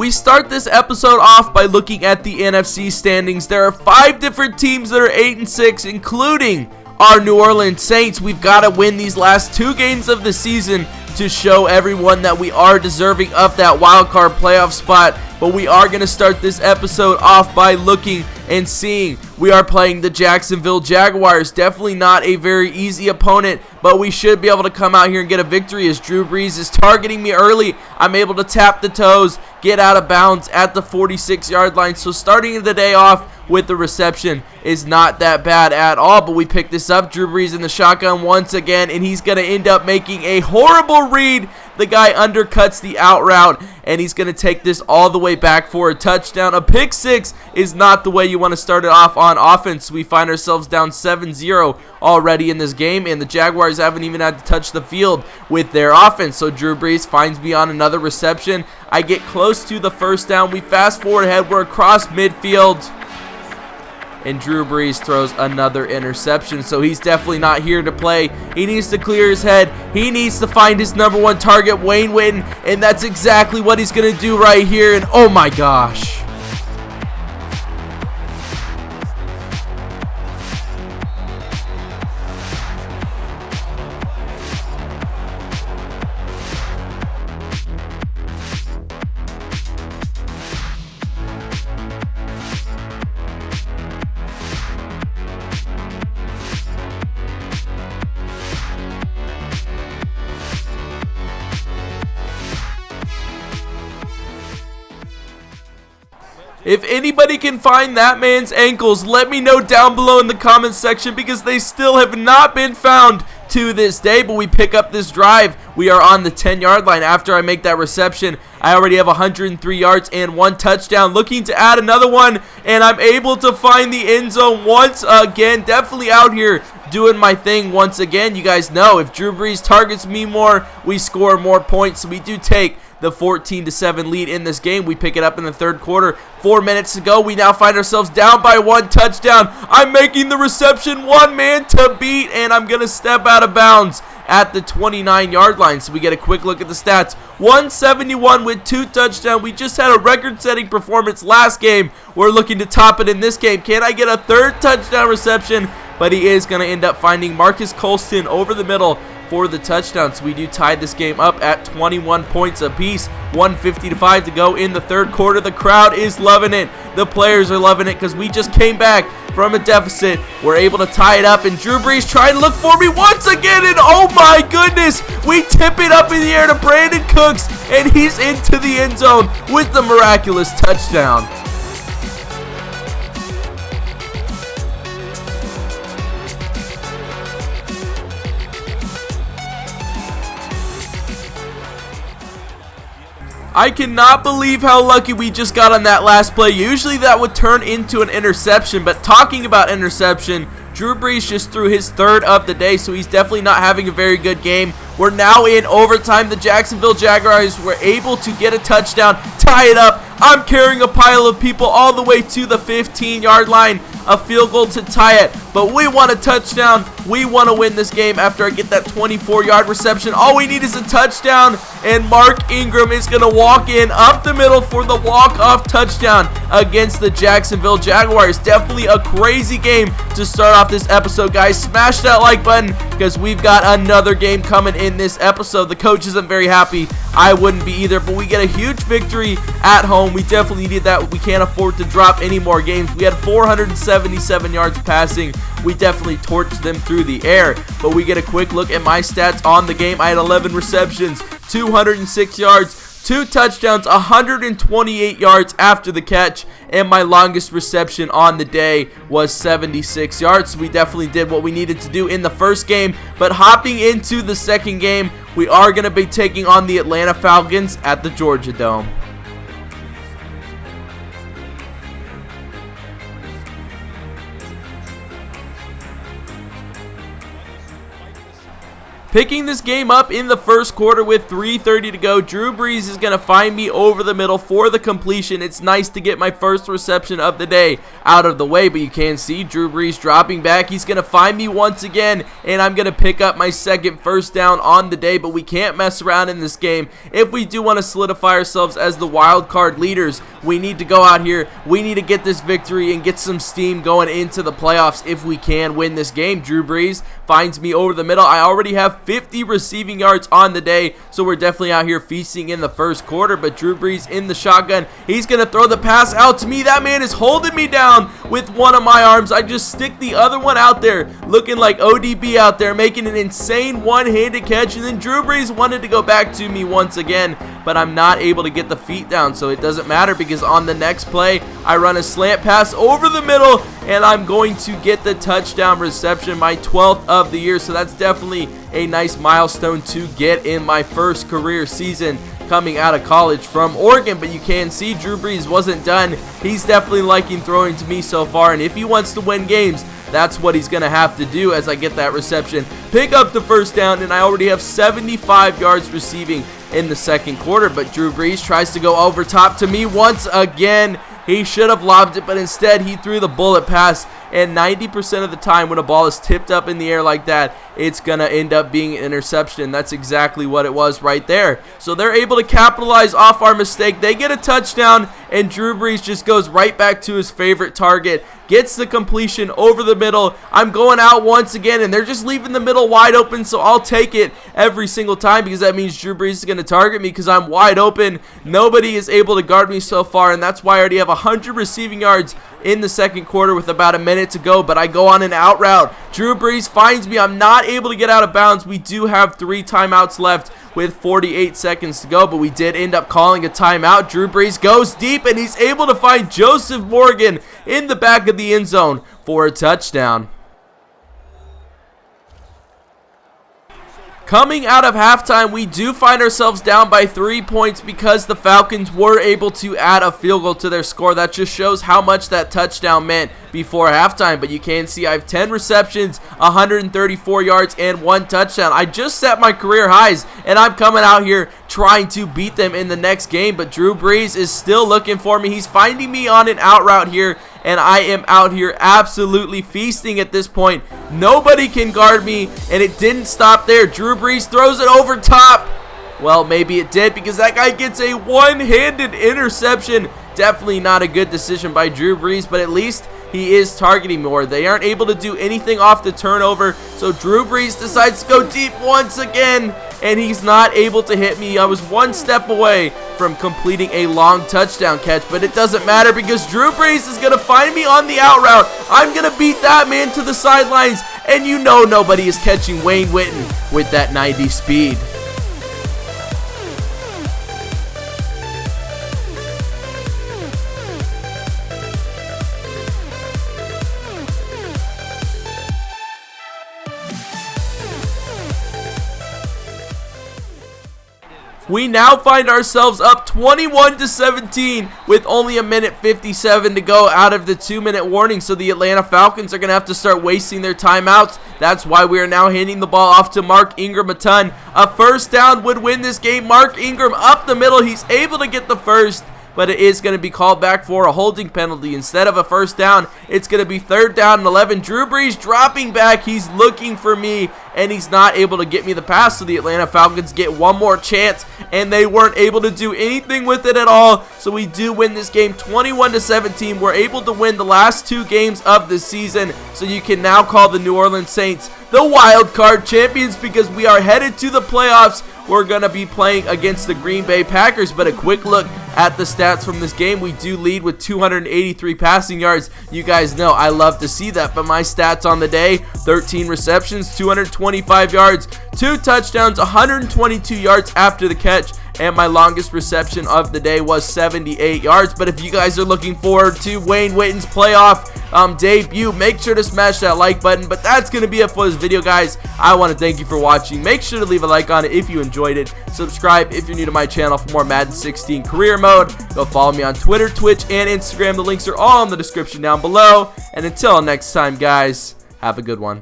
We start this episode off by looking at the NFC standings. There are 5 different teams that are 8-6, including our New Orleans Saints. We've got to win these last 2 games of the season to show everyone that we are deserving of that wildcard playoff spot. But we are going to start this episode off by looking and seeing we are playing the Jacksonville Jaguars. Definitely not a very easy opponent, but we should be able to come out here and get a victory as Drew Brees is targeting me early. I'm able to tap the toes, get out of bounds at the 46-yard line. So starting the day off with the reception is not that bad at all, but we pick this up. Drew Brees in the shotgun once again, and he's going to end up making a horrible read. The guy undercuts the out route, and he's going to take this all the way back for a touchdown. A pick six is not the way you want to start it off on offense. We find ourselves down 7-0 already in this game, and the Jaguars haven't even had to touch the field with their offense. So Drew Brees finds me on another reception. I get close to the first down. We fast forward ahead. We're across midfield, and Drew Brees throws another interception. So he's definitely not here to play. He needs to clear his head. He needs to find his number 1 target, Wayne Witten, and that's exactly what he's going to do right here. And oh my gosh. If anybody can find that man's ankles, let me know down below in the comments section, because they still have not been found to this day. But we pick up this drive. We are on the 10-yard line after I make that reception. I already have 103 yards and 1 touchdown. Looking to add another one, and I'm able to find the end zone once again. Definitely out here doing my thing once again. You guys know if Drew Brees targets me more, we score more points. So we do take the 14-7 lead in this game. We pick it up in the third quarter. 4 minutes to go. We now find ourselves down by 1 touchdown. I'm making the reception, 1 man to beat, and I'm going to step out of bounds at the 29-yard line. So we get a quick look at the stats. 171 with 2 touchdowns. We just had a record-setting performance last game. We're looking to top it in this game. Can I get a 3rd touchdown reception? But he is going to end up finding Marcus Colston over the middle for the touchdown. So we do tie this game up at 21 points apiece. 1:55 to go in the third quarter. The crowd is loving it. The players are loving it because we just came back from a deficit. We're able to tie it up, and Drew Brees trying to look for me once again, and oh my goodness, we tip it up in the air to Brandon Cooks, and he's into the end zone with the miraculous touchdown. I cannot believe how lucky we just got on that last play. Usually that would turn into an interception, but talking about interception, Drew Brees just threw his 3rd of the day, so he's definitely not having a very good game. We're now in overtime. The Jacksonville Jaguars were able to get a touchdown, tie it up. I'm carrying a pile of people all the way to the 15-yard line. A field goal to tie it, but we want a touchdown. We want to win this game after I get that 24-yard reception. All we need is a touchdown, and Mark Ingram is going to walk in up the middle for the walk-off touchdown against the Jacksonville Jaguars. Definitely a crazy game to start off this episode, guys. Smash that like button because we've got another game coming in this episode. The coach isn't very happy. I wouldn't be either, but we get a huge victory at home. We definitely needed that. We can't afford to drop any more games. We had 477 yards passing. We definitely torched them through the air, but we get a quick look at my stats on the game. I had 11 receptions, 206 yards, 2 touchdowns, 128 yards after the catch, and my longest reception on the day was 76 yards. So we definitely did what we needed to do in the first game, but hopping into the second game, we are going to be taking on the Atlanta Falcons at the Georgia Dome. Picking this game up in the first quarter with 3:30 to go, Drew Brees is going to find me over the middle for the completion. It's nice to get my first reception of the day out of the way, but you can see Drew Brees dropping back. He's going to find me once again, and I'm going to pick up my second first down on the day, but we can't mess around in this game. If we do want to solidify ourselves as the wild card leaders, we need to go out here. We need to get this victory and get some steam going into the playoffs if we can win this game. Drew Brees finds me over the middle. I already have 50 receiving yards on the day, so we're definitely out here feasting in the first quarter. But Drew Brees in the shotgun, he's gonna throw the pass out to me. That man is holding me down with one of my arms. I just stick the other one out there, looking like ODB out there, making an insane one-handed catch. And then Drew Brees wanted to go back to me once again, but I'm not able to get the feet down, so it doesn't matter because on the next play I run a slant pass over the middle, and I'm going to get the touchdown reception, my 12th of the year. So that's definitely a nice milestone to get in my first career season coming out of college from Oregon. But you can see Drew Brees wasn't done. He's definitely liking throwing to me so far, and if he wants to win games, that's what he's going to have to do as I get that reception, pick up the first down, and I already have 75 yards receiving in the second quarter. But Drew Brees tries to go over top to me once again. He should have lobbed it, but instead he threw the bullet pass. And 90% of the time when a ball is tipped up in the air like that, it's going to end up being an interception. That's exactly what it was right there. So they're able to capitalize off our mistake. They get a touchdown, and Drew Brees just goes right back to his favorite target, gets the completion over the middle. I'm going out once again, and they're just leaving the middle wide open, so I'll take it every single time because that means Drew Brees is going to target me because I'm wide open. Nobody is able to guard me so far, and that's why I already have 100 receiving yards in the second quarter with about a minute to go. But I go on an out route. Drew Brees finds me. I'm not able to get out of bounds. We do have 3 timeouts left with 48 seconds to go, but we did end up calling a timeout. Drew Brees goes deep, and he's able to find Joseph Morgan in the back of the end zone for a touchdown. Coming out of halftime, we do find ourselves down by 3 points because the Falcons were able to add a field goal to their score. That just shows how much that touchdown meant before halftime. But you can see I have 10 receptions, 134 yards, and 1 touchdown. I just set my career highs, and I'm coming out here trying to beat them in the next game. But Drew Brees is still looking for me. He's finding me on an out route here, and I am out here absolutely feasting at this point. Nobody can guard me, and it didn't stop there. Drew Brees throws it over top. Well, maybe it did because that guy gets a one-handed interception. Definitely not a good decision by Drew Brees, but at least he is targeting more. They aren't able to do anything off the turnover, so Drew Brees decides to go deep once again, and he's not able to hit me. I was one step away from completing a long touchdown catch, but it doesn't matter because Drew Brees is going to find me on the out route. I'm going to beat that man to the sidelines, and you know nobody is catching Wayne Witten with that 90 speed. We now find ourselves up 21-17 with only a minute 57 to go out of the 2-minute warning. So the Atlanta Falcons are going to have to start wasting their timeouts. That's why we are now handing the ball off to Mark Ingram a ton. A first down would win this game. Mark Ingram up the middle. He's able to get the first, but it is going to be called back for a holding penalty. Instead of a first down, it's going to be 3rd down and 11. Drew Brees dropping back. He's looking for me, and he's not able to get me the pass. So the Atlanta Falcons get one more chance, and they weren't able to do anything with it at all. So we do win this game 21-17. We're able to win the last 2 games of the season. So you can now call the New Orleans Saints the wild card champions because we are headed to the playoffs. We're going to be playing against the Green Bay Packers. But a quick look at the stats from this game. We do lead with 283 passing yards. You guys know I love to see that. But my stats on the day, 13 receptions, 225 yards, 2 touchdowns, 122 yards after the catch. And my longest reception of the day was 78 yards. But if you guys are looking forward to Wayne Witten's playoff debut, make sure to smash that like button. But that's going to be it for this video, guys. I want to thank you for watching. Make sure to leave a like on it if you enjoyed it. Subscribe if you're new to my channel for more Madden 16 career mode. Go follow me on Twitter, Twitch, and Instagram. The links are all in the description down below. And until next time, guys, have a good one.